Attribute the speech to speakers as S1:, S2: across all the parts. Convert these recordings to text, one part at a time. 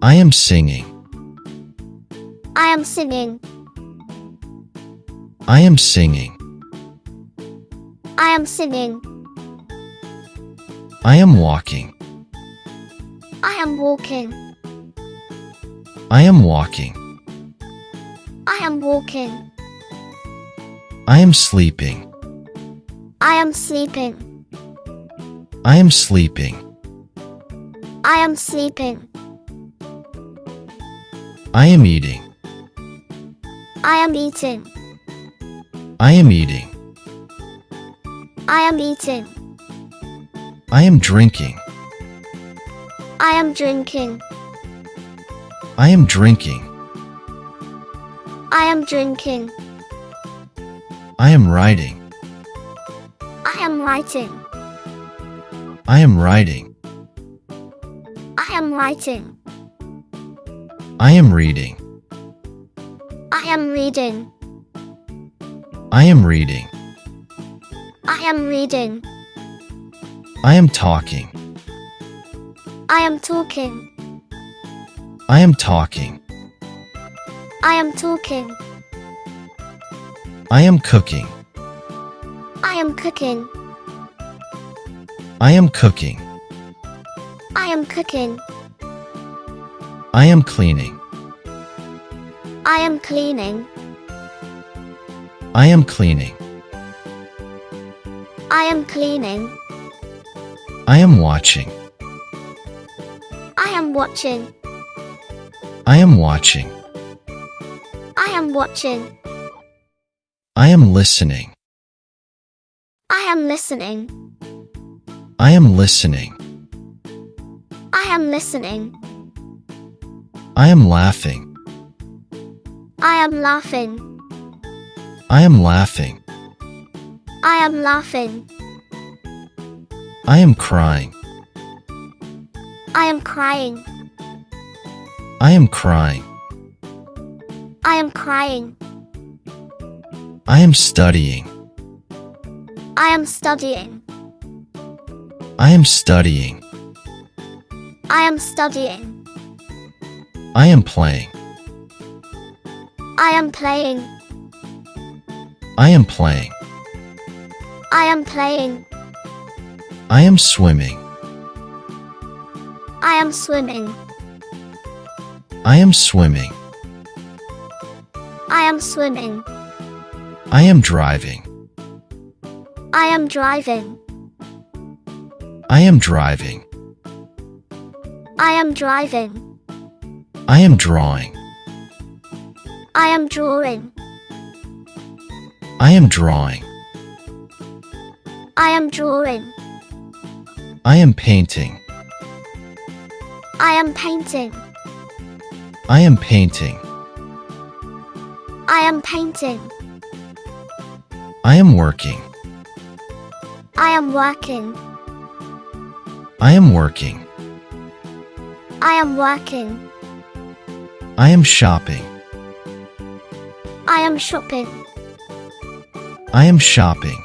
S1: I am singing.
S2: I am singing.
S1: I am singing.
S2: I am singing.
S1: I am walking.
S2: I am walking.
S1: I am walking.
S2: I am walking.
S1: I am sleeping.
S2: I am sleeping.
S1: I am sleeping.
S2: I am sleeping.
S1: I am eating.
S2: I am eating.
S1: I am eating.
S2: I am eating.
S1: I am drinking.
S2: I am drinking.
S1: I am drinking.
S2: I am drinking.
S1: I am writing.
S2: I am writing.
S1: I am writing.
S2: I am writing.
S1: I am reading.
S2: I am reading.
S1: I am reading.
S2: I am reading.
S1: I am talking.
S2: I am talking.
S1: I am talking.
S2: I am talking.
S1: I am cooking.
S2: I am cooking.
S1: I am cooking.
S2: I am cooking.
S1: I am cleaning.
S2: I am cleaning.
S1: I am cleaning.
S2: I am cleaning.
S1: I am watching.
S2: I am watching.
S1: I am watching.
S2: I am watching.
S1: I am listening.
S2: I am listening.
S1: I am listening.
S2: I am listening.
S1: I am laughing.
S2: I am laughing.
S1: I am laughing.
S2: I am laughing.
S1: I am crying.
S2: I am crying.
S1: I am crying.
S2: I am crying.
S1: I am studying.
S2: I am studying.
S1: I am studying.
S2: I am studying.
S1: I am playing.
S2: I am playing.
S1: I am playing.
S2: I am playing.
S1: I am swimming.
S2: I am swimming.
S1: I am swimming.
S2: I am swimming.
S1: I am driving.
S2: I am driving.
S1: I am driving.
S2: I am driving.
S1: I am drawing.
S2: I am drawing.
S1: I am drawing.
S2: I am drawing.
S1: I am painting.
S2: I am painting.
S1: I am painting.
S2: I am painting.
S1: I am working.
S2: I am working.
S1: I am working.
S2: I am working.
S1: I am shopping.
S2: I am shopping.
S1: I am shopping.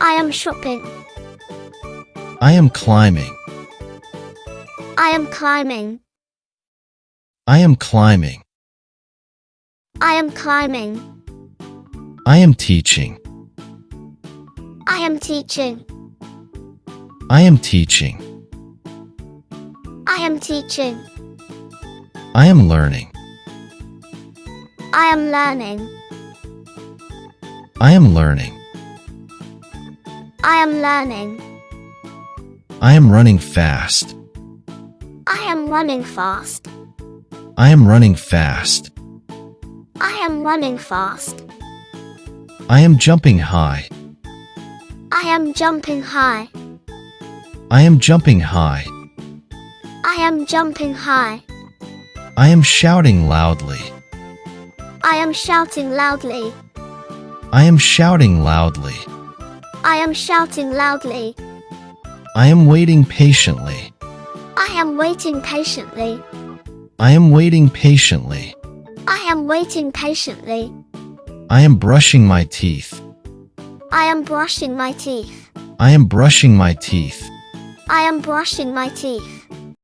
S2: I am shopping.
S1: I am climbing.
S2: I am climbing.
S1: I am climbing.
S2: I am climbing.
S1: I am teaching.
S2: I am teaching.
S1: I am teaching.
S2: I am teaching.
S1: I am learning.
S2: I am learning.
S1: I am learning.
S2: I am learning.
S1: I am running fast.
S2: I am running fast.
S1: I am running fast.
S2: I am running fast.
S1: I am jumping high.
S2: I am jumping high.
S1: I am jumping high.
S2: I am jumping high.
S1: I am shouting loudly.
S2: I am shouting loudly.
S1: I am shouting loudly.
S2: I am shouting loudly.
S1: I am waiting patiently.
S2: I am waiting patiently.
S1: I am waiting patiently.
S2: I am waiting patiently.
S1: I am brushing my teeth.
S2: I am brushing my teeth.
S1: I am brushing my teeth.
S2: I am brushing my teeth.